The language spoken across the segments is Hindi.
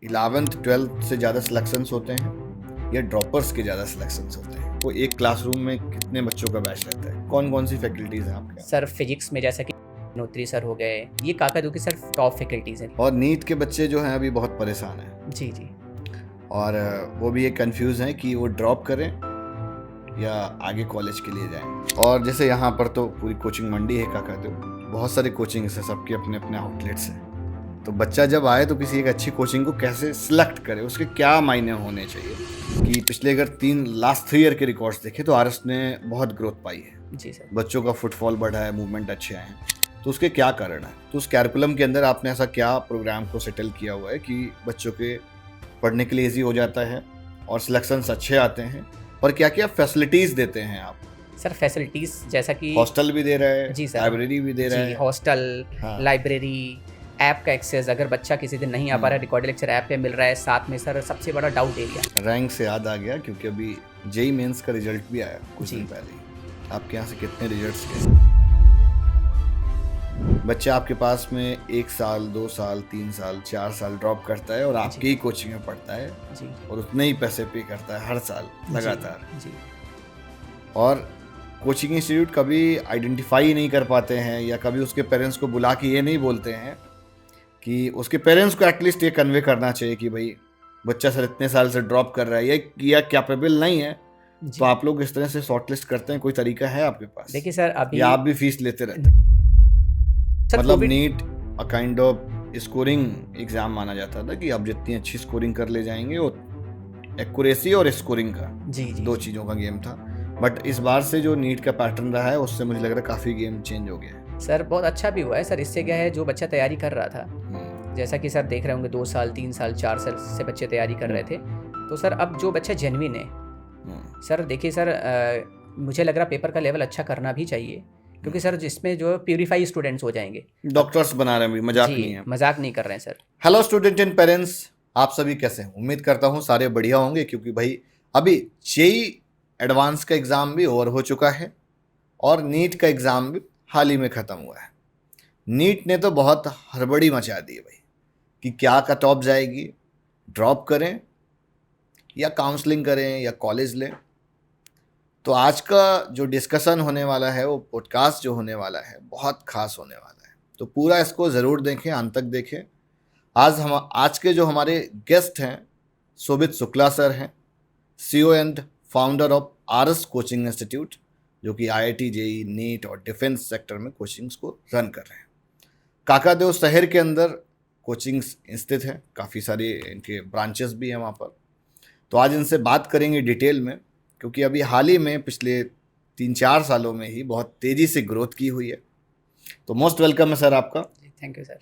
11th 12th से ज़्यादा सिलेक्शंस होते हैं या ड्रॉपर्स के ज़्यादा सिलेक्शंस होते हैं? वो एक क्लासरूम में कितने बच्चों का बैच रहता है? कौन कौन सी फैकल्टीज़ हैं आपके यहाँ? सर फिजिक्स में जैसा कि नोत्री सर हो गए, ये काकादू की सर टॉप फैकल्टीज़ हैं। और नीट के बच्चे जो हैं अभी बहुत परेशान हैं जी जी। और वो भी ये कंफ्यूज हैं कि वो ड्रॉप करें या आगे कॉलेज के लिए जाएं। और जैसे यहाँ पर तो पूरी कोचिंग मंडी है काकादू, बहुत सारे कोचिंग है, सबके अपने अपने आउटलेट्स हैं। तो बच्चा जब आए तो किसी एक अच्छी कोचिंग को कैसे सिलेक्ट करे, उसके क्या मायने होने चाहिए? कि पिछले अगर लास्ट 3 ईयर के रिकॉर्ड्स देखें तो आरएस ने बहुत ग्रोथ पाई है। जी सर। बच्चों का फुटफॉल बढ़ा है, मूवमेंट अच्छे आए हैं, तो उसके क्या कारण है? तो उस कैरिकुलम के अंदर आपने ऐसा क्या प्रोग्राम को सेटल किया हुआ है कि बच्चों के पढ़ने के लिए ईजी हो जाता है और सिलेक्शंस अच्छे आते हैं? और क्या क्या फैसिलिटीज देते हैं आप? सर फैसिलिटीज़ जैसा कि हॉस्टल भी दे रहे हैं, जी सर, लाइब्रेरी भी दे रहे जी हैं। हॉस्टल, हाँ। लाइब्रेरी, ऐप का एक्सेस, अगर बच्चा किसी दिन नहीं आ पा रहा है रिकॉर्डेड लेक्चर ऐप पे मिल रहा है। साथ में सर सबसे बड़ा डाउट एरिया। रैंक से याद आ गया, क्योंकि अभी जेई मेंस का रिजल्ट भी आया कुछ जी। दिन पहले ही। आपके यहाँ से कितने रिजल्ट्स गए? बच्चा आपके पास में 1 साल 2 साल 3 साल 4 साल ड्रॉप करता है और आपकी ही कोचिंग में पढ़ता है जी और उतने ही पैसे पे करता है हर साल लगातार। जी। और कोचिंग इंस्टीट्यूट कभी आइडेंटिफाई नहीं कर पाते हैं या कभी उसके पेरेंट्स को बुला के ये नहीं बोलते हैं कि उसके पेरेंट्स को एटलीस्ट ये कन्वे करना चाहिए कि भाई बच्चा सर इतने साल से ड्रॉप कर रहा है या कैपेबल नहीं है। जी। तो आप लोग इस तरह से शॉर्टलिस्ट करते हैं, कोई तरीका है आपके पास? देखिए सर अभी या आप भी फीस लेते रहते हैं? सर मतलब Covid NEET a kind of scoring exam माना जाता था कि आप जितनी अच्छी स्कोरिंग कर ले जाएंगे, वो एक्यूरेसी और स्कोरिंग का जी जी 2 चीज़ों का गेम था। बट इस बार से जो नीट का पैटर्न रहा है उससे मुझे लग रहा है काफ़ी गेम चेंज हो गया है। सर बहुत अच्छा भी हुआ है सर। इससे क्या है, जो बच्चा तैयारी कर रहा था, जैसा कि सर देख रहे होंगे 2 साल 3 साल 4 साल से बच्चे तैयारी कर रहे थे, तो सर अब जो बच्चा जेन्युइन है सर, देखिए सर मुझे लग रहा पेपर का लेवल अच्छा करना भी चाहिए, क्योंकि सर जिसमें जो प्यूरीफाई स्टूडेंट्स हो जाएंगे। डॉक्टर्स बना रहे हैं, मजाक नहीं जी है। मजाक नहीं कर रहे हैं sir. Hello student and parents, आप सभी कैसे हैं? उम्मीद करता हूँ सारे बढ़िया होंगे, क्योंकि भाई अभी जेई एडवांस का एग्ज़ाम भी ओवर हो चुका है और नीट का एग्ज़ाम भी हाल ही में ख़त्म हुआ है। नीट ने तो बहुत हड़बड़ी मचा दी है भाई कि क्या कट ऑफ जाएगी, ड्रॉप करें या काउंसलिंग करें या कॉलेज लें। तो आज का जो डिस्कशन होने वाला है, वो पॉडकास्ट जो होने वाला है, बहुत खास होने वाला है। तो पूरा इसको ज़रूर देखें, अंत तक देखें। आज के जो हमारे गेस्ट हैं, शोभित शुक्ला सर हैं, CEO and founder of RS coaching institute, जो कि आईआईटी जेई नीट और डिफेंस सेक्टर में कोचिंग्स को रन कर रहे हैं। काकादेव शहर के अंदर कोचिंग्स स्थित हैं, काफ़ी सारे इनके ब्रांचेस भी हैं वहाँ पर। तो आज इनसे बात करेंगे डिटेल में, क्योंकि अभी हाल ही में पिछले 3-4 सालों में ही बहुत तेज़ी से ग्रोथ की हुई है। तो मोस्ट वेलकम है सर आपका। Thank you sir.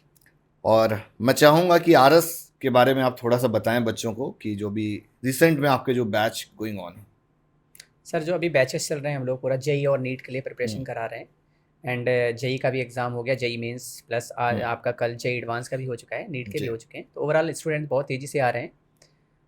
और मैं चाहूँगा कि आरएस के बारे में आप थोड़ा सा बताएं बच्चों को, कि जो भी रिसेंट में आपके जो बैच गोइंग ऑन है। सर जो अभी बैचेस चल रहे हैं, हम लोग पूरा जेई और नीट के लिए प्रिपरेशन करा रहे हैं। एंड जेई का भी एग्ज़ाम हो गया, जेई मेंस प्लस आज आपका कल जेई एडवांस का भी हो चुका है, नीट के भी हो चुके हैं। तो ओवरऑल स्टूडेंट बहुत तेज़ी से आ रहे हैं।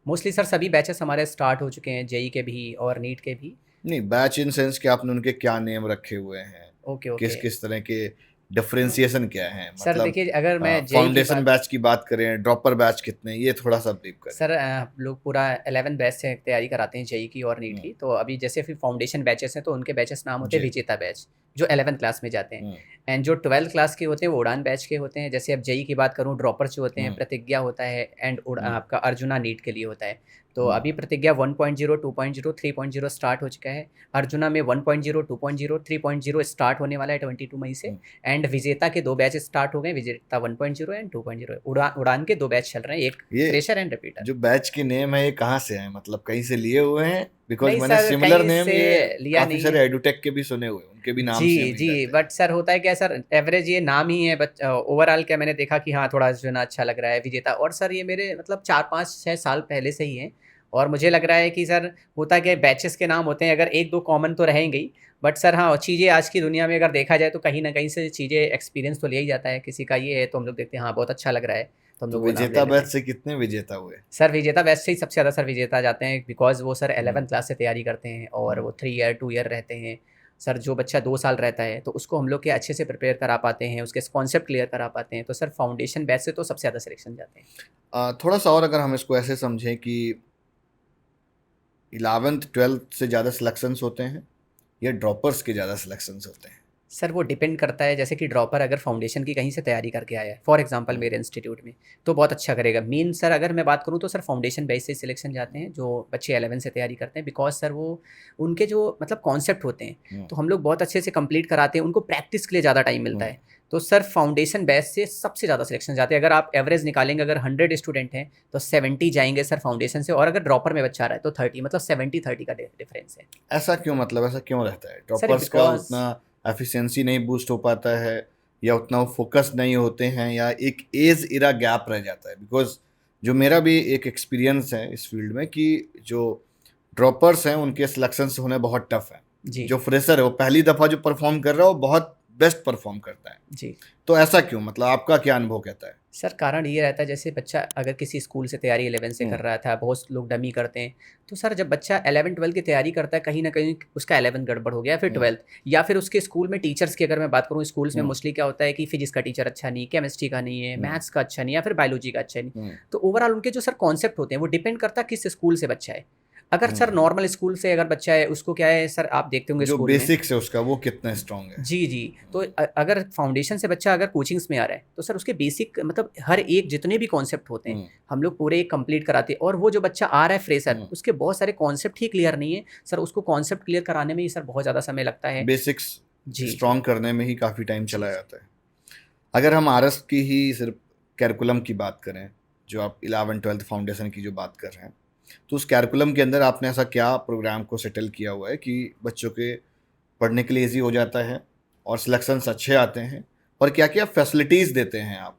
मोस्टली सर सभी बैचेस हमारे स्टार्ट हो चुके हैं, जेई के भी और नीट के भी। नहीं, बैच इन सेंस कि आपने उनके क्या नेम रखे हुए हैं, ओके किस ओके। किस तरह के डिफरेंशिएशन क्या है, सर मतलब देखिए, अगर मैं जेई की फाउंडेशन बैच की बात करें, ड्रॉपर बैच कितने, ये थोड़ा सा ब्रीफ करें। सर हम लोग पूरा 11 बैच से तैयारी कराते हैं जेई की और नीट की। तो अभी जैसे फिर फाउंडेशन बैचेस हैं, तो उनके बैचेस नाम होते हैं विजेता बैच, जो 11th क्लास में जाते हैं। एंड जो 12th क्लास के होते हैं वो उड़ान बैच के होते हैं। जैसे अब जेई की बात करूँ, ड्रॉपर जो होते हैं प्रतिज्ञा होता है, एंड आपका अर्जुना नीट के लिए होता है। तो अभी प्रतिज्ञा 1.0 2.0 3.0 स्टार्ट हो चुका है। अर्जुना में 1.0 2.0 3.0 स्टार्ट होने वाला है 22 मई से। एंड विजेता के 2 बैच स्टार्ट हो गए, विजेता 1.0 एंड 2.0। उड़ान के 2 बैच चल रहे हैं, एक फ्रेशर एंड रिपीटर। जो बैच के नेम है ये कहाँ से है, मतलब कहीं से लिए हुए हैं? बिकॉज नहीं मैंने सर, सिमिलर कहीं नेम से ये लिया काफी नहीं सारे है। एडुटेक के भी सुने हुए, उनके भी नाम जी सेम ही जी, रहते हैं। बट सर होता है क्या सर, एवरेज ये नाम ही है, बट ओवरऑल क्या मैंने देखा कि हाँ थोड़ा जो ना अच्छा लग रहा है विजेता। और सर ये मेरे मतलब 4-5-6 साल पहले से ही है। और मुझे लग रहा है कि सर होता क्या, बैचेस के नाम होते हैं, अगर 1-2 कॉमन तो रहेंगे ही, बट सर हाँ चीज़ें आज की दुनिया में अगर देखा जाए तो कहीं ना कहीं से चीज़ें एक्सपीरियंस तो लिया ही जाता है। किसी का ये है तो हम लोग देखते हैं हाँ बहुत अच्छा लग रहा है, तो हम तो लोग वो नाम ले विजेता लेते बैच हैं। से कितने विजेता हुए? सर विजेता बैच से ही सबसे ज़्यादा सर विजेता जाते हैं, बिकॉज वो सर 11th क्लास से तैयारी करते हैं और वो 3 ईयर 2 ईयर रहते हैं। सर जो बच्चा 2 साल रहता है तो उसको हम लोग क्या अच्छे से प्रिपेयर करा पाते हैं, उसके कॉन्सेप्ट क्लियर करा पाते हैं, तो सर फाउंडेशन बैच से तो सबसे ज़्यादा सिलेक्शन जाते हैं। थोड़ा सा और अगर हम इसको ऐसे समझें कि 11th 12th से ज़्यादा सिलेक्शंस होते हैं या ड्रॉपर्स के ज़्यादा सिलेक्शंस होते हैं? सर वो डिपेंड करता है, जैसे कि ड्रॉपर अगर फाउंडेशन की कहीं से तैयारी करके आया है फॉर एग्जांपल मेरे इंस्टीट्यूट में, तो बहुत अच्छा करेगा। मेन सर अगर मैं बात करूँ तो सर फाउंडेशन बेस से सिलेक्शन जाते हैं जो बच्चे 11 से तैयारी करते हैं, बिकॉज सर वो उनके जो मतलब कॉन्सेप्ट होते हैं तो हम लोग बहुत अच्छे से कंप्लीट कराते हैं, उनको प्रैक्टिस के लिए ज़्यादा टाइम मिलता है। तो सर फाउंडेशन बेस से सबसे ज़्यादा सिलेक्शन जाते हैं। अगर आप एवरेज निकालेंगे, अगर 100 स्टूडेंट हैं तो 70 जाएंगे सर फाउंडेशन से, और अगर ड्रॉपर में बच्चा आ रहा है तो 30, मतलब 70-30 का डिफरेंस है। ऐसा क्यों, मतलब ऐसा क्यों रहता है? सर ड्रॉपर्स का बिकॉज उतना एफिशिएंसी नहीं बूस्ट हो पाता है, या उतना वो फोकस नहीं होते हैं, या एक एज इरा गैप रह जाता है? बिकॉज जो मेरा भी एक एक्सपीरियंस है इस फील्ड में कि जो ड्रॉपर्स हैं उनके सिलेक्शंस होने बहुत टफ है। जी जो फ्रेशर है वो पहली दफ़ा जो परफॉर्म कर रहा है वो बहुत बेस्ट परफॉर्म करता है। जी तो ऐसा क्यों, मतलब आपका क्या अनुभव कहता है? सर कारण ये रहता है, जैसे बच्चा अगर किसी स्कूल से तैयारी 11 से कर रहा था, बहुत लोग डमी करते हैं, तो सर जब बच्चा 11-12 की तैयारी करता है कहीं ना कहीं उसका 11 गड़बड़ हो गया, फिर 12th, या फिर उसके स्कूल में टीचर्स की अगर मैं बात करूँ, स्कूल्स में मोस्टली क्या होता है कि फिजिक्स का टीचर अच्छा नहीं, केमिस्ट्री का नहीं है, मैथ्स का अच्छा नहीं, या फिर बायोलॉजी का अच्छा नहीं। तो ओवरऑल उनके जो सर कॉन्सेप्ट होते हैं वो डिपेंड करता है किस स्कूल से बच्चा है। अगर सर नॉर्मल स्कूल से अगर बच्चा है, उसको क्या है सर, आप देखते होंगे जो स्कूल में बेसिक्स है उसका वो कितना स्ट्रांग है। जी जी, तो अगर फाउंडेशन से बच्चा अगर कोचिंग्स में आ रहा है तो सर उसके बेसिक मतलब हर एक जितने भी कॉन्सेप्ट होते हैं हम लोग पूरे एक कंप्लीट कराते हैं। और वो जो बच्चा आ रहा है फ्रेशर, उसके बहुत सारे कॉन्सेप्ट ही क्लियर नहीं है सर, उसको कॉन्सेप्ट क्लियर कराने में ही सर बहुत ज़्यादा समय लगता है, बेसिक्स जी स्ट्रांग करने में ही काफ़ी टाइम जी चला जाता है। अगर हम आरएस की ही सिर्फ कैरिकुलम की बात करें, जो आप 11-12 फाउंडेशन की जो बात कर रहे हैं, तो उस कैरिकुलम के अंदर आपने ऐसा क्या प्रोग्राम को सेटल किया हुआ है कि बच्चों के पढ़ने के लिए ईजी हो जाता है और सिलेक्शंस अच्छे आते हैं, और क्या क्या फैसिलिटीज़ देते हैं आप?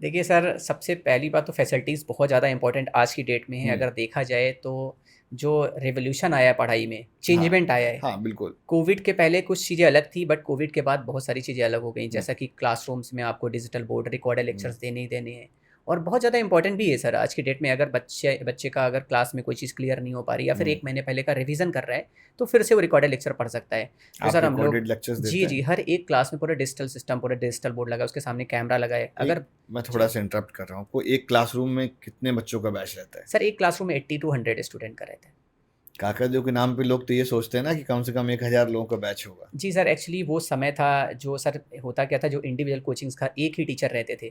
देखिए सर, सबसे पहली बात तो फैसिलिटीज़ बहुत ज़्यादा इंपॉर्टेंट आज की डेट में है। अगर देखा जाए तो जो रेवोल्यूशन आया है पढ़ाई में, हाँ चेंजमेंट आया है। हाँ बिल्कुल। कोविड के पहले कुछ चीज़ें अलग थी, बट कोविड के बाद बहुत सारी चीज़ें अलग हो गई, जैसा कि क्लासरूम्स में आपको डिजिटल बोर्ड, रिकॉर्डेड लेक्चर्स देने ही देने हैं। और बहुत ज़्यादा इंपॉर्टेंट भी है सर आज की डेट में। अगर बच्चे का अगर क्लास में कोई चीज़ क्लियर नहीं हो पा रही, या फिर 1 महीने पहले का रिवीजन कर रहा है, तो फिर से वो रिकॉर्डेड लेक्चर पढ़ सकता है। तो आप सर हम लोग रिकॉर्डेड लेक्चर्स जी देते जी, हैं? हर एक क्लास में पूरा डिजिटल सिस्टम, पूरा डिजिटल बोर्ड लगा है, उसके सामने कैमरा लगा है। अगर मैं थोड़ा सा इंटरप्ट कर रहा हूँ आपको, एक क्लासरूम में कितने बच्चों का बैच रहता है? सर एक क्लासरूम में 80 to 100 स्टूडेंट का रहता है। काकादेव के नाम पे लोग तो ये सोचते हैं ना कि कम से कम 1000 लोगों का बैच होगा। जी सर, एक्चुअली वो समय था जो सर होता क्या था, जो इंडिविजुअल कोचिंग्स का एक ही टीचर रहते थे,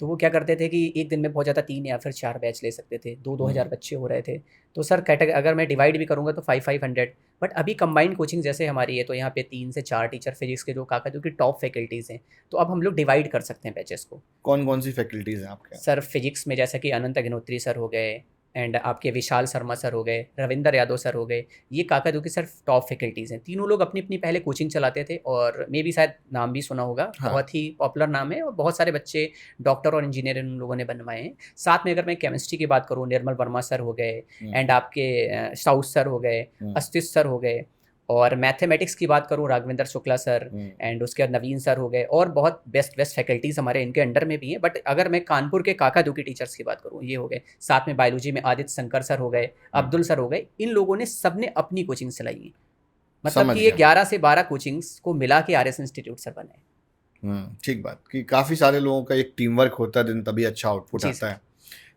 तो वो क्या करते थे कि एक दिन में बहुत ज़्यादा 3 या फिर 4 बैच ले सकते थे, 2-2 हज़ार बच्चे हो रहे थे। तो सर कैटेगरी अगर मैं डिवाइड भी करूँगा तो 500। बट अभी कंबाइंड कोचिंग जैसे हमारी है, तो यहाँ पे 3 से 4 टीचर फिजिक्स के जो काकादेव की टॉप फैकल्टीज़ हैं, तो अब हम लोग डिवाइड कर सकते हैं बैचेस को। कौन कौन सी फैकल्टीज़ हैं आपके? सर फिजिक्स में जैसा कि अनंत अग्निहोत्री सर हो गए, एंड आपके विशाल शर्मा सर हो गए, रविंदर यादव सर हो गए, ये काकादू की सर टॉप फैकल्टीज़ हैं। तीनों लोग अपनी अपनी पहले कोचिंग चलाते थे, और मे भी शायद नाम भी सुना होगा, हाँ। बहुत ही पॉपुलर नाम है, और बहुत सारे बच्चे डॉक्टर और इंजीनियर इन लोगों ने बनवाए हैं। साथ में अगर मैं केमिस्ट्री की बात करूँ, निर्मल वर्मा सर हो गए, एंड आपके साउथ सर हो गए, अस्तित सर हो गए, और मैथमेटिक्स की बात करूँ राघवेंद्र शुक्ला सर, एंड उसके बाद नवीन सर हो गए, और बहुत बेस्ट फैकल्टीज़ हमारे इनके अंडर में भी हैं। बट अगर मैं कानपुर के काकादू की टीचर्स की बात करूँ, ये हो गए। साथ में बायोलॉजी में आदित्य शंकर सर हो गए, अब्दुल सर हो गए। इन लोगों ने सबने अपनी कोचिंग चलाई है, मतलब समझ कि ये गया। 11 से 12 कोचिंग्स को मिला के आरएस इंस्टीट्यूट सर बने। ठीक बात कि काफ़ी सारे लोगों का एक टीम वर्क होता है, दिन तभी अच्छा आउटपुट जी आता सर। है।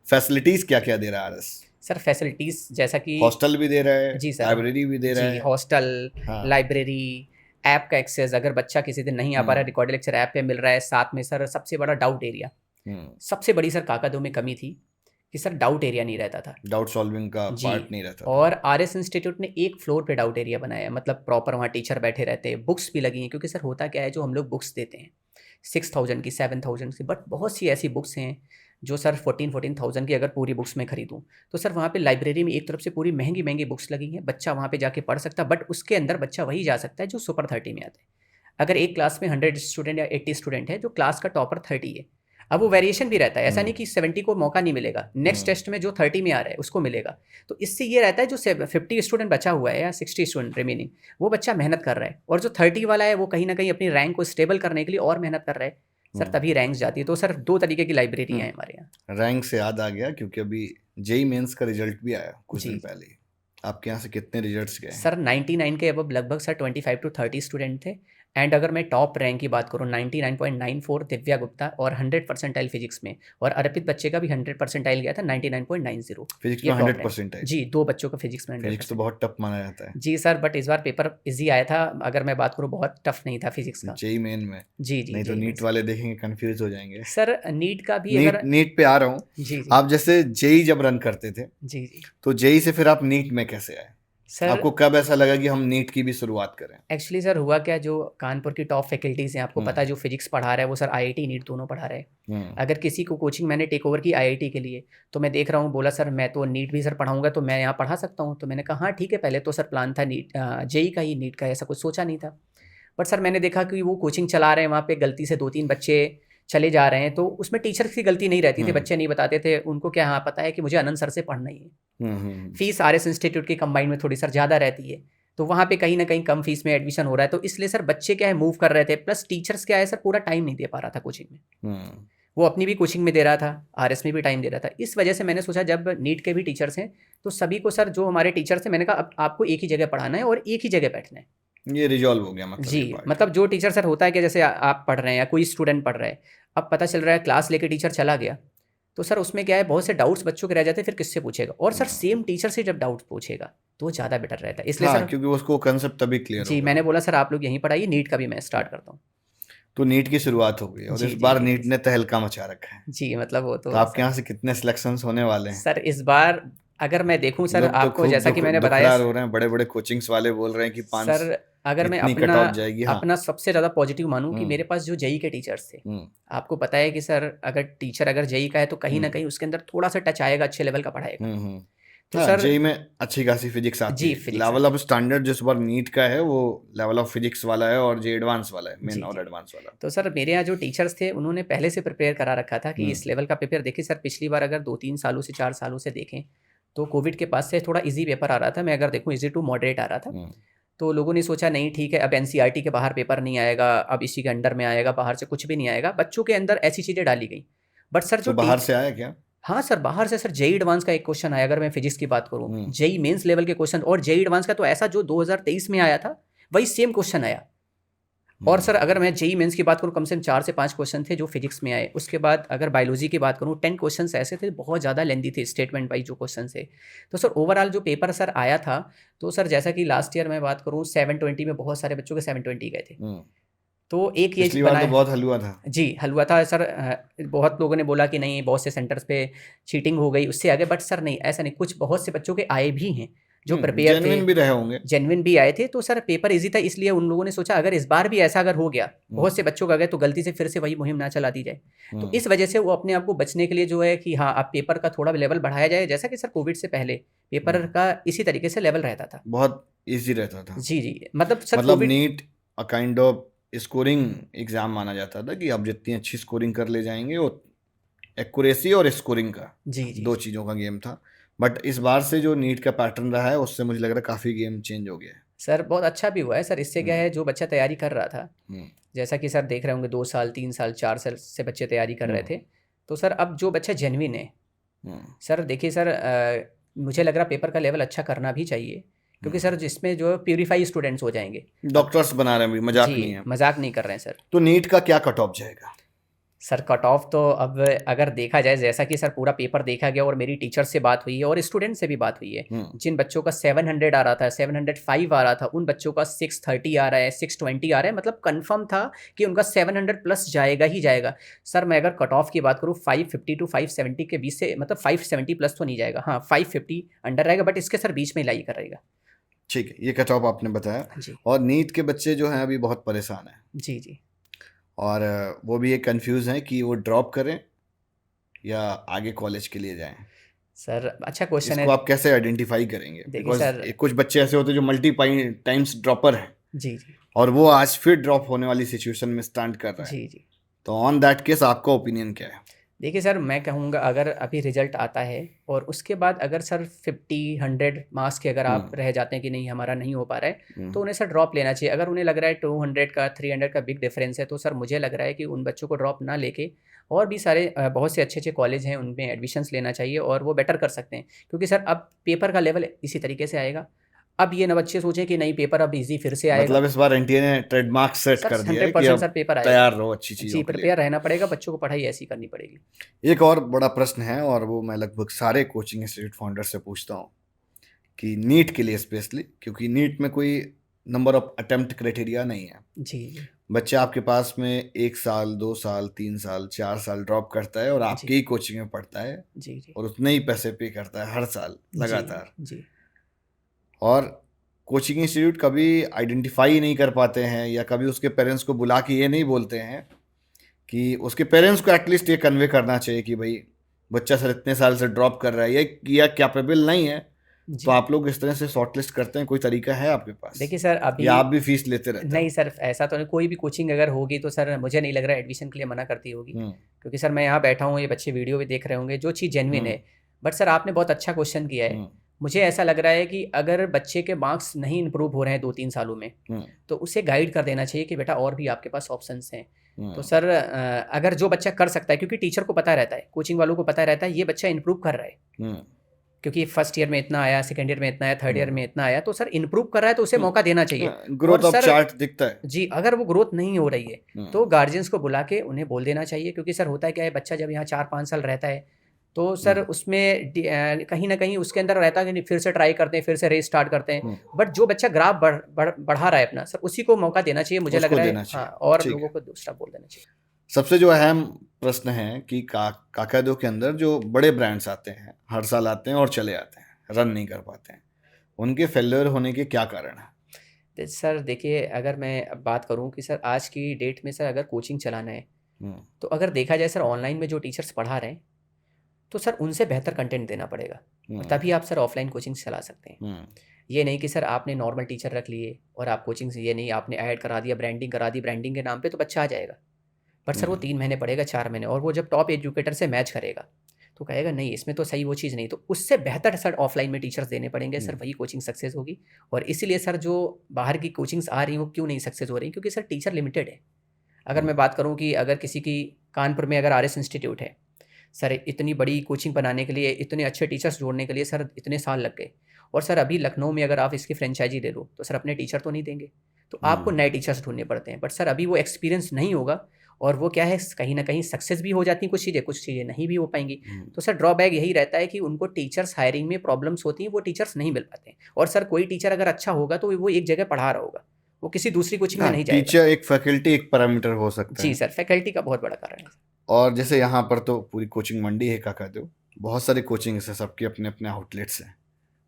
फैसिलिटीज़ क्या क्या दे रहा है आरएस? सर फैसिलिटीज़ जैसा कि हॉस्टल भी दे रहा है, जी सर, लाइब्रेरी भी दे रहा जी है। हॉस्टल, हाँ। लाइब्रेरी, ऐप का एक्सेस, अगर बच्चा किसी दिन नहीं आ पा रहा है, रिकॉर्डेड लेक्चर ऐप पे मिल रहा है। साथ में सर सबसे बड़ा डाउट एरिया, सबसे बड़ी सर काकादो में कमी थी कि सर डाउट एरिया नहीं रहता था, डाउट सॉल्विंग का जी। पार्ट नहीं रहता था। और आरएस इंस्टीट्यूट ने एक फ्लोर पे डाउट एरिया बनाया है, मतलब प्रॉपर वहाँ टीचर बैठे रहते हैं, बुक्स भी लगी हैं। क्योंकि सर होता क्या है, जो हम लोग बुक्स देते हैं 6000 की, 7000 की, बट बहुत सी ऐसी बुक्स हैं जो सर 14,000 की अगर पूरी बुक्स में खरीदूँ, तो सर वहाँ पे लाइब्रेरी में एक तरफ से पूरी महंगी महंगी बुक्स लगी हैं, बच्चा वहाँ पे जाके पढ़ सकता है, बट उसके अंदर बच्चा वही जा सकता है जो सुपर 30 में आता है। अगर एक क्लास में 100 स्टूडेंट या 80 स्टूडेंट है, जो क्लास का टॉपर 30 है, अब वो वेरिएशन भी रहता है, ऐसा नहीं कि 70 को मौका नहीं मिलेगा, नेक्स्ट टेस्ट में जो 30 में आ रहा है उसको मिलेगा। तो इससे ये रहता है जो 50 स्टूडेंट बचा हुआ है या 60 स्टूडेंट रिमेनिंग, वो बच्चा मेहनत कर रहा है, और जो 30 वाला है वो कहीं ना कहीं अपनी रैंक को स्टेबल करने के लिए और मेहनत कर रहा है सर, तभी रैंक्स जाती है। तो सर 2 तरीके की लाइब्रेरी हैं हमारे यहाँ। रैंक से याद आ गया, क्योंकि अभी जेई मेंस का रिजल्ट भी आया कुछ दिन जी। पहले ही। आपके यहाँ से कितने रिजल्ट्स गए? सर 99 के अबव लगभग सर 25 to 30 स्टूडेंट थे। एंड अगर मैं टॉप रैंक की बात करूँ 99.94 दिव्या गुप्ता और 100 परसेंटाइल फिजिक्स में, और अर्पित बच्चे का भी 100 परसेंटाइल गया था 99.90। फिजिक्स ये में top 100 rank। परसेंटाइल? जी, 2 बच्चों का फिजिक्स में 100 फिजिक्स तो बहुत टफ माना जाता है। जी सर, बट इस बार पेपर इजी आया था। अगर मैं बात करूँ बहुत टफ नहीं था फिजिक्स का। जेई मेन में? जी जी नहीं तो जी नीट वाले देखेंगे कंफ्यूज हो जाएंगे। सर नीट का भी नीट अगर नीट पे आ रहा हूँ। जी जी आप जैसे जेई जब रन करते थे जी जी तो जेई से फिर आप नीट में कैसे आए? सर, आपको कब ऐसा लगा कि हम नीट की भी शुरुआत करें? एक्चुअली सर हुआ क्या, जो कानपुर की टॉप फैकल्टीज़ हैं आपको पता है, जो फिजिक्स पढ़ा रहा है वो सर आईआईटी नीट दोनों पढ़ा रहे हैं। अगर किसी को कोचिंग मैंने टेक ओवर की आईआईटी के लिए, तो मैं देख रहा हूँ, बोला सर मैं तो नीट भी सर पढ़ाऊंगा तो मैं यहाँ पढ़ा सकता हूँ। तो मैंने कहा हाँ ठीक है। पहले तो सर प्लान था नीट जेई का ही, नीट का ऐसा कुछ सोचा नहीं था। बट सर मैंने देखा कि वो कोचिंग चला रहे हैं, वहाँ पे गलती से 2-3 बच्चे चले जा रहे हैं, तो उसमें टीचर्स की गलती नहीं रहती थी, बच्चे नहीं बताते थे। उनको क्या हाँ पता है कि मुझे आनंद सर से पढ़ना ही है। फीस आरएस इंस्टीट्यूट की कंबाइंड में थोड़ी सर ज़्यादा रहती है, तो वहाँ पे कहीं ना कहीं कम फीस में एडमिशन हो रहा है, तो इसलिए सर बच्चे क्या है मूव कर रहे थे। प्लस टीचर्स क्या है सर पूरा टाइम नहीं दे पा रहा था कोचिंग में। वो अपनी भी कोचिंग में दे रहा था, आरएस में भी टाइम दे रहा था। इस वजह से मैंने सोचा जब नीट के भी टीचर्स हैं तो सभी को सर, जो हमारे टीचर्स थे, मैंने कहा अब आपको एक ही जगह पढ़ाना है और एक ही जगह बैठना है। ये रिजॉल्व हो गया मतलब? जी, मतलब जो टीचर सर होता है कि जैसे आप पढ़ रहे हैं या कोई स्टूडेंट पढ़ रहा है, अब पता चल रहा है क्लास लेके टीचर चला गया, तो सर उसमें क्या है बहुत से डाउट्स बच्चों के रह जाते हैं, फिर किससे पूछेगा? और सर सेम टीचर से जब डाउट्स पूछेगा तो ज़्यादा बेटर रहता है। इसलिए सर क्योंकि उसको कंसेप्ट तभी क्लियर जी, मैंने बोला सर आप लोग यहीं पढ़ाइए, नीट का भी मैं स्टार्ट करता हूँ। तो नीट की शुरुआत हो गई और इस बार नीट ने तहलका मचा रखा है। जी, मतलब वो तो आपके यहाँ से कितने सिलेक्शंस होने वाले हैं सर इस बार? अगर मैं देखूं सर आपको, जैसा कि मैंने बताया, हो रहे हैं बड़े बड़े कोचिंग्स वाले बोल रहे हैं कि 5 सर अगर मैं इतनी कट ऑफ जाएगी। हाँ। अपना सबसे ज़्यादा पॉजिटिव मानूं कि मेरे पास जो जेई के टीचर्स थे, आपको पता है कि सर अगर टीचर अगर जेई का है तो कहीं ना कहीं उसके अंदर थोड़ा सा टच आएगा, अच्छे लेवल का पढ़ाएगा। तो सर जेई में अच्छी खासी फिजिक्स आती है। लेवल ऑफ स्टैंडर्ड जिस बार नीट का है वो लेवल ऑफ फिजिक्स वाला है और जे एडवांस वाला है, मेन और एडवांस वाला। तो सर मेरे यहाँ जो टीचर्स थे उन्होंने पहले से प्रिपेयर करा रखा था कि इस लेवल का पेपर देखिए सर, पिछली बार अगर 2-3 सालों से 4 सालों से देखें तो कोविड के पास से थोड़ा इजी पेपर आ रहा था। मैं अगर देखूँ इजी टू मॉडरेट आ रहा था। तो लोगों ने सोचा नहीं ठीक है, अब एनसीईआरटी के बाहर पेपर नहीं आएगा, अब इसी के अंडर में आएगा, बाहर से कुछ भी नहीं आएगा। बच्चों के अंदर ऐसी चीज़ें डाली गई। बट सर जो बाहर से आया क्या? हाँ सर, बाहर से सर जेई एडवांस का एक क्वेश्चन आया। अगर मैं फिजिक्स की बात करूँ, जेई मेंस लेवल के क्वेश्चन और जेई एडवांस का तो ऐसा जो 2023 में आया था वही सेम क्वेश्चन आया। और सर अगर मैं जेई मेंस की बात करूँ, कम से कम 4 से 5 क्वेश्चन थे जो फिजिक्स में आए। उसके बाद अगर बायोलॉजी की बात करूँ 10 क्वेश्चन ऐसे थे, बहुत ज़्यादा लेंदी थे स्टेटमेंट वाइज जो क्वेश्चन थे। तो सर ओवरऑल जो पेपर सर आया था, तो सर जैसा कि लास्ट ईयर मैं बात करूँ 720 में बहुत सारे बच्चों के 720 गए थे। तो एक ये बनाया, तो बहुत हलवा था। जी, हलवा था सर। बहुत लोगों ने बोला कि नहीं बहुत से सेंटर्स पे चीटिंग हो गई, उससे आगे। बट सर नहीं, ऐसा नहीं, कुछ बहुत से बच्चों के आए भी हैं जो प्रिपेयर थे, जेन्युइन भी रहे होंगे, जेन्युइन भी आए थे। तो सर पेपर इजी था, इसलिए उन लोगों ने सोचा अगर इस बार भी ऐसा अगर हो गया, बहुत से बच्चों का गए, तो गलती से फिर से वही मुहिम ना चला दी जाए। तो इस वजह से वो अपने आप को बचने के लिए जो है कि हाँ अब पेपर का थोड़ा लेवल बढ़ाया जाए। जैसा कि सर कोविड से पहले पेपर का इसी तरीके से लेवल रहता था, बहुत ईजी रहता था। जी जी, मतलब सर मतलब NEET a kind of scoring exam माना जाता था कि आप जितनी अच्छी स्कोरिंग कर ले जाएंगे, वो एक्यूरेसी और स्कोरिंग का जी 2 चीज़ों का गेम था। बट इस बार से जो नीट का पैटर्न रहा है उससे मुझे लग रहा है काफ़ी गेम चेंज हो गया है सर। बहुत अच्छा भी हुआ है सर। इससे क्या है, जो बच्चा तैयारी कर रहा था, जैसा कि सर देख रहे होंगे 2 साल 3 साल 4 साल से बच्चे तैयारी कर रहे थे, तो सर अब जो बच्चा जेन्युइन है, सर देखिए सर मुझे लग रहा पेपर का लेवल अच्छा करना भी चाहिए, क्योंकि सर जिसमें जो प्यूरीफाई स्टूडेंट्स हो जाएंगे। डॉक्टर्स बना रहे हैं, मजाक नहीं है, मजाक नहीं कर रहे हैं सर। तो नीट का क्या कट ऑफ जाएगा? सर कट ऑफ तो अब अगर देखा जाए, जैसा कि सर पूरा पेपर देखा गया और मेरी टीचर से बात हुई है और स्टूडेंट से भी बात हुई है, जिन बच्चों का 700 आ रहा था, 705 आ रहा था, उन बच्चों का 630 आ रहा है, 620 आ रहा है। मतलब कंफर्म था कि उनका 700 प्लस जाएगा ही जाएगा। सर मैं अगर कट ऑफ की बात करूँ 550 to 570 के बीच से, मतलब 570 प्लस तो नहीं जाएगा, हाँ 550 अंडर रहेगा, बट इसके सर बीच में लाई कर रहेगा। ठीक है, ये कट ऑफ आपने बताया जी। और नीट के बच्चे जो हैं अभी बहुत परेशान हैं। जी जी, और वो भी एक कंफ्यूज हैं कि वो ड्रॉप करें या आगे कॉलेज के लिए जाएं। सर अच्छा क्वेश्चन है, इसको आप कैसे आइडेंटिफाई करेंगे? बिकॉज कुछ बच्चे ऐसे होते हैं जो मल्टी टाइम्स ड्रॉपर हैं जी जी, और वो आज फिर ड्रॉप होने वाली सिचुएशन में स्टैंड कर रहा है जी जी। तो ऑन दैट केस आपका ओपिनियन क्या है? देखिए सर, मैं कहूँगा अगर अभी रिजल्ट आता है और उसके बाद अगर सर 50-100 मार्क्स के अगर आप रह जाते हैं कि नहीं हमारा नहीं हो पा रहा है, तो उन्हें सर ड्रॉप लेना चाहिए। अगर उन्हें लग रहा है 200 का 300 का बिग डिफरेंस है, तो सर मुझे लग रहा है कि उन बच्चों को ड्रॉप ना लेके और भी सारे बहुत से अच्छे कॉलेज हैं, उनमें एडमिशन्स लेना चाहिए और वो बेटर कर सकते हैं, क्योंकि सर अब पेपर का लेवल इसी तरीके से आएगा। अब ये ना बच्चे सोचें कि नहीं पेपर अब इजी फिर से आएगा। मतलब इस बार एनटीए ने ट्रेडमार्क सेट सर कर दिया है कि 100% अब सर पेपर आएगा, तैयार रहो अच्छी चीज़ों जी के लिए। प्रिपेयर रहना पड़ेगा, बच्चों को पढ़ाई ऐसी करनी पड़ेगी। एक और बड़ा प्रश्न है, और वो मैं लगभग सारे कोचिंग इंस्टीट्यूट फाउंडर से पूछता हूँ कि नीट के लिए स्पेशली, क्योंकि नीट में कोई नंबर ऑफ अटेम्प्ट क्राइटेरिया नहीं है। जी बच्चा आपके पास में 1 साल 2 साल 3 साल 4 साल ड्रॉप करता है और आपकी ही कोचिंग में पढ़ता है, जी और उतने ही पैसे पे करता है हर साल लगातार। जी और कोचिंग इंस्टीट्यूट कभी आइडेंटिफाई नहीं कर पाते हैं, या कभी उसके पेरेंट्स को बुला के ये नहीं बोलते हैं कि उसके पेरेंट्स को एटलीस्ट ये कन्वे करना चाहिए कि भाई बच्चा सर इतने साल से ड्रॉप कर रहा है या कैपेबल नहीं है, तो आप लोग इस तरह से शॉर्टलिस्ट करते हैं? कोई तरीका है आपके पास? देखिए सर अभी या आप भी फीस लेते रहते हैं? नहीं सर, ऐसा तो नहीं, कोई भी कोचिंग अगर होगी तो सर मुझे नहीं लग रहा एडमिशन के लिए मना करती होगी, क्योंकि सर मैं यहाँ बैठा हूँ, ये बच्चे वीडियो भी देख रहे होंगे, जो चीज़ जेन्युइन है। बट सर आपने बहुत अच्छा क्वेश्चन किया है। मुझे ऐसा लग रहा है कि अगर बच्चे के मार्क्स नहीं इंप्रूव हो रहे हैं 2-3 सालों में, तो उसे गाइड कर देना चाहिए कि बेटा और भी आपके पास ऑप्शंस हैं। तो सर अगर जो बच्चा कर सकता है, क्योंकि टीचर को पता रहता है, कोचिंग वालों को पता रहता है ये बच्चा इंप्रूव कर रहा है, क्योंकि फर्स्ट ईयर में इतना आया, सेकंड ईयर में इतना आया, थर्ड ईयर में इतना आया, तो सर इंप्रूव कर रहा है तो उसे मौका देना चाहिए। ग्रोथ ऑफ चार्ट दिखता है जी। अगर वो ग्रोथ नहीं हो रही है तो गार्जियंस को बुला के उन्हें बोल देना चाहिए, क्योंकि सर होता है क्या है, बच्चा जब यहाँ 4-5 साल रहता है तो सर उसमें कहीं ना कहीं उसके अंदर रहता है कि फिर से ट्राई करते हैं, फिर से रेस स्टार्ट करते हैं। बट जो बच्चा ग्राफ बढ़ा रहा है अपना, सर उसी को मौका देना चाहिए, मुझे लग रहा है। हाँ, और लोगों को दूसरा बोल देना चाहिए। सबसे जो अहम प्रश्न है कि काकादो के अंदर जो बड़े ब्रांड्स आते हैं, हर साल आते हैं और चले आते हैं, रन नहीं कर पाते हैं, उनके फेलियर होने के क्या कारण है? सर देखिए, अगर मैं बात करूं कि सर आज की डेट में सर अगर कोचिंग चलाना है, तो अगर देखा जाए सर ऑनलाइन में जो टीचर्स पढ़ा रहे हैं, तो सर उनसे बेहतर कंटेंट देना पड़ेगा, तभी आप सर ऑफलाइन कोचिंग चला सकते हैं। ये नहीं कि सर आपने नॉर्मल टीचर रख लिए और आप कोचिंग से, ये नहीं आपने ऐड करा दिया, ब्रांडिंग करा दी, ब्रांडिंग के नाम पे तो बच्चा आ जाएगा, बट सर वो 3 महीने पढ़ेगा, 4 महीने, और वो जब टॉप एजुकेटर से मैच करेगा तो कहेगा नहीं इसमें तो सही वो चीज़ नहीं, तो उससे बेहतर सर ऑफलाइन में टीचर्स देने पड़ेंगे सर, वही कोचिंग सक्सेस होगी। और इसीलिए सर जो बाहर की कोचिंग्स आ रही हैं वो क्यों नहीं सक्सेस हो रही, क्योंकि सर टीचर लिमिटेड है। अगर मैं बात करूँ कि अगर किसी की कानपुर में अगर आरएस इंस्टीट्यूट है, सर इतनी बड़ी कोचिंग बनाने के लिए, इतने अच्छे टीचर्स जोड़ने के लिए सर इतने साल लग गए, और सर अभी लखनऊ में अगर आप इसकी फ्रेंचाइजी दे दो तो सर अपने टीचर तो नहीं देंगे, तो आपको नए टीचर्स ढूंढने पड़ते हैं। बट सर अभी वो एक्सपीरियंस नहीं होगा, और वो क्या है, कहीं ना कहीं सक्सेस भी हो जाती हैं कुछ चीज़ें नहीं भी हो पाएंगी। तो सर ड्रॉबैक यही रहता है कि उनको टीचर्स हायरिंग में प्रॉब्लम्स होती हैं, वो टीचर्स नहीं मिल पाते हैं। और सर कोई टीचर अगर अच्छा होगा तो वो एक जगह पढ़ा रहा होगा, वो किसी दूसरी कोचिंग में नहीं जाएगा। टीचर एक फैकल्टी एक पैरामीटर हो सकता है। जी सर, फैकल्टी का बहुत बड़ा कारण है। और जैसे यहाँ पर तो पूरी कोचिंग मंडी है काकादो, बहुत सारे कोचिंग है, सबके अपने अपने आउटलेट्स हैं,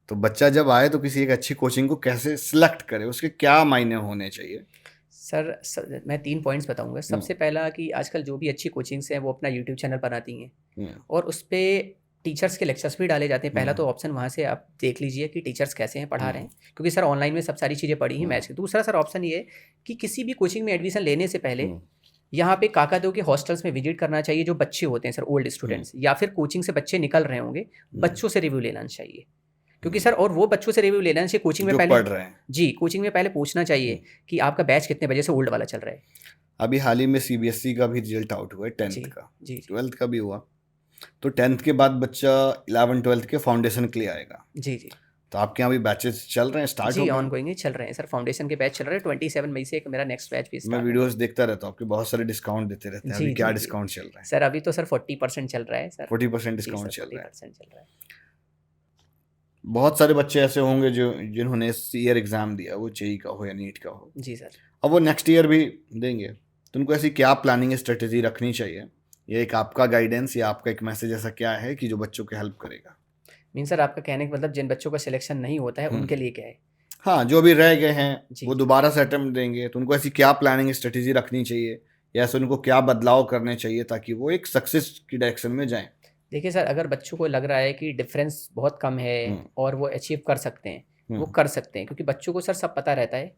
तो बच्चा जब आए तो किसी एक अच्छी कोचिंग को कैसे सिलेक्ट करे, उसके क्या मायने होने चाहिए? सर मैं 3 पॉइंट्स बताऊंगा। सबसे पहला कि आजकल जो भी अच्छी कोचिंग्स हैं वो अपना यूट्यूब चैनल बनाती हैं, और उस पर टीचर्स के लेक्चर्स भी डाले जाते हैं। पहला तो ऑप्शन वहाँ से आप देख लीजिए कि टीचर्स कैसे हैं, पढ़ा रहे हैं, क्योंकि सर ऑनलाइन में सब सारी चीज़ें पढ़ी हैं मैच की। दूसरा सर ऑप्शन ये है कि किसी भी कोचिंग में एडमिशन लेने से पहले यहाँ पे काकादो के हॉस्टल्स में विजिट करना चाहिए, जो बच्चे होते हैं सर, ओल्ड स्टूडेंट्स, या फिर कोचिंग से बच्चे निकल रहे होंगे, बच्चों से रिव्यू लेना चाहिए, क्योंकि सर और वो बच्चों से रिव्यू लेना चाहिए कोचिंग में पहले पढ़ रहे हैं। जी, कोचिंग में पहले पूछना चाहिए कि आपका बैच कितने बजे से ओल्ड वाला चल रहा है। अभी हाल ही में सीबीएसई का भी रिजल्ट आउट हुआ है, 10th का, 12th का भी हुआ, तो 10th के बाद बच्चा 11-12th के फाउंडेशन के लिए आएगा। जी जी। तो आपके यहाँ भी बैचेस चल रहे हैं, स्टार्ट हो गए? ऑनगोइंग चल रहे हैं सर, फाउंडेशन के बैच चल रहे हैं। 27 मई से एक मेरा नेक्स्ट बैच भी मैं वीडियोस देखता रहता हूँ, आपके बहुत सारे डिस्काउंट देते रहते हैं। अभी क्या डिस्काउंट चल रहा है सर? अभी तो सर 40% चल रहा है सर, 40% डिस्काउंट चल रहा है। बहुत सारे बच्चे ऐसे होंगे जिन्होंने ईयर एग्जाम दिया, वो जेईई का हो या नीट का हो, जी सर, अब वो नेक्स्ट ईयर भी देंगे, तो उनको ऐसी क्या प्लानिंग स्ट्रेटेजी रखनी चाहिए? ये एक आपका गाइडेंस या आपका एक मैसेज ऐसा क्या है कि जो बच्चों की हेल्प करेगा? मीन सर आपका कहने का मतलब जिन बच्चों का सिलेक्शन नहीं होता है उनके लिए क्या है? हाँ, जो भी रह गए हैं वो दोबारा से अटेम्प्ट देंगे, तो उनको ऐसी क्या प्लानिंग स्ट्रेटेजी रखनी चाहिए, या ऐसे उनको क्या बदलाव करने चाहिए ताकि वो एक सक्सेस की डायरेक्शन में जाएं? देखिए सर, अगर बच्चों को लग रहा है कि डिफरेंस बहुत कम है और वो अचीव कर सकते हैं, वो कर सकते हैं, क्योंकि बच्चों को सर सब पता रहता है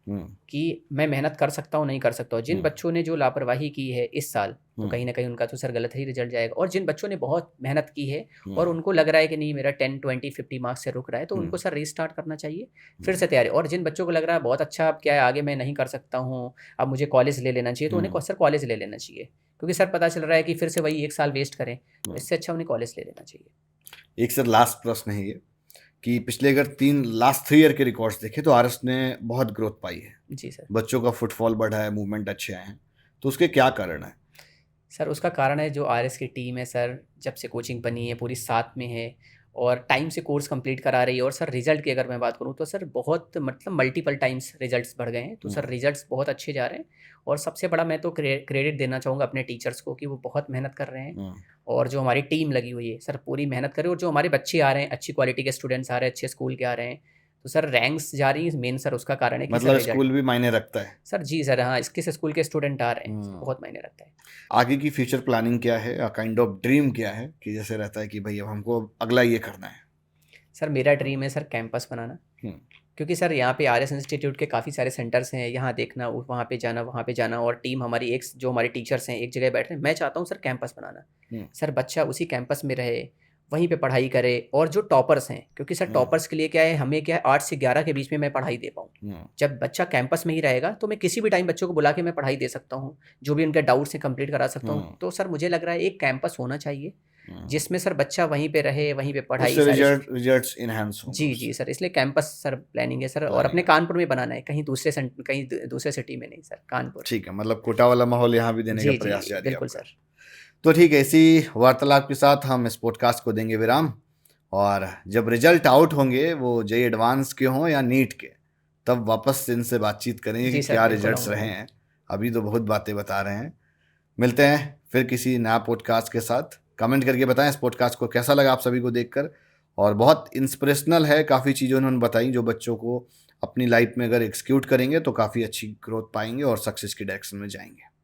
कि मैं मेहनत कर सकता हूँ, नहीं कर सकता हूँ। जिन बच्चों ने जो लापरवाही की है इस साल, तो कहीं ना कहीं उनका तो सर गलत ही रिजल्ट जाएगा। और जिन बच्चों ने बहुत मेहनत की है और उनको लग रहा है कि नहीं मेरा 10, 20, 50 मार्क्स से रुक रहा है, तो उनको सर रीस्टार्ट करना चाहिए, फिर से तैयारी। और जिन बच्चों को लग रहा है बहुत अच्छा, अब क्या है आगे मैं नहीं कर सकता हूँ, अब मुझे कॉलेज ले लेना चाहिए, तो उन्हें सर कॉलेज ले लेना चाहिए, क्योंकि सर पता चल रहा है कि फिर से वही 1 साल वेस्ट करें, तो इससे अच्छा उन्हें कॉलेज ले लेना चाहिए। एक सर लास्ट प्रश्न है ये कि पिछले अगर लास्ट 3 ईयर के रिकॉर्ड्स देखें तो आरएस ने बहुत ग्रोथ पाई है। जी सर। बच्चों का फुटफॉल बढ़ा है, मूवमेंट अच्छे आए हैं, तो उसके क्या कारण है? सर उसका कारण है जो आरएस की टीम है सर, जब से कोचिंग बनी है पूरी साथ में है और टाइम से कोर्स कंप्लीट करा रही है। और सर रिजल्ट की अगर मैं बात करूँ तो सर बहुत मतलब मल्टीपल टाइम्स रिजल्ट्स बढ़ गए हैं, तो सर रिजल्ट्स बहुत अच्छे जा रहे हैं। और सबसे बड़ा मैं तो क्रेडिट देना चाहूँगा अपने टीचर्स को कि वो बहुत मेहनत कर रहे हैं, और जो हमारी टीम लगी हुई है सर पूरी मेहनत कर रही है। और जो हमारे बच्चे आ रहे हैं, अच्छी क्वालिटी के स्टूडेंट्स आ रहे हैं, अच्छे स्कूल के आ रहे हैं, तो सर रैंक्स जा रही है मेन। सर उसका कारण है कि मतलब सर स्कूल भी मायने रखता है सर। जी सर, हाँ, किस स्कूल के स्टूडेंट आ रहे हैं बहुत मायने रखता है। आगे की फ्यूचर प्लानिंग क्या है, काइंड ऑफ ड्रीम क्या है कि जैसे रहता है कि भाई अब हमको अगला ये करना है? सर मेरा ड्रीम है सर कैंपस बनाना, क्योंकि सर यहाँ पे आरएस इंस्टीट्यूट के काफ़ी सारे सेंटर्स हैं, यहाँ देखना, वहाँ पे जाना, और टीम हमारी एक जो हमारे टीचर्स हैं एक जगह बैठ रहे हैं। मैं चाहता हूँ सर कैंपस बनाना, सर बच्चा उसी कैंपस में रहे, वहीं पे पढ़ाई करे। और जो टॉपर्स हैं, क्योंकि सर टॉपर्स के लिए क्या है, हमें क्या है 8 से 11 के बीच में मैं पढ़ाई दे पाऊँ। जब बच्चा कैंपस में ही रहेगा तो मैं किसी भी टाइम बच्चों को बुला के मैं पढ़ाई दे सकता हूँ, जो भी उनके डाउट्स हैं कंप्लीट करा सकता हूँ। तो सर मुझे लग रहा है एक कैंपस होना चाहिए जिसमें सर बच्चा वहीं पे रहे, वहीं पे पढ़ाई रिजल्ट्स इनहैंस हो। जी सर, इसलिए कैंपस सर प्लानिंग है सर, और अपने कानपुर में बनाना है, कहीं दूसरे सिटी में नहीं सर, कानपुर। ठीक है, मतलब कोटा वाला माहौल यहाँ भी देने का प्रयास जारी है। बिल्कुल सर। तो ठीक है, इसी वार्तालाप के साथ हम इस पॉडकास्ट को देंगे विराम, और जब रिजल्ट आउट होंगे वो जेईई एडवांस के हों या नीट के, तब वापस इनसे बातचीत करेंगे कि क्या रिजल्ट्स रहे हैं। अभी तो बहुत बातें बता रहे हैं। मिलते हैं फिर किसी नया पॉडकास्ट के साथ। कमेंट करके बताएं इस पॉडकास्ट को कैसा लगा आप सभी को देखकर, और बहुत इंस्पिरेशनल है, काफ़ी चीज़ें उन्होंने बताई जो बच्चों को अपनी लाइफ में अगर एक्सिक्यूट करेंगे तो काफ़ी अच्छी ग्रोथ पाएंगे और सक्सेस की डायरेक्शन में जाएंगे।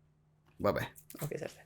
Bye bye. Okay sir.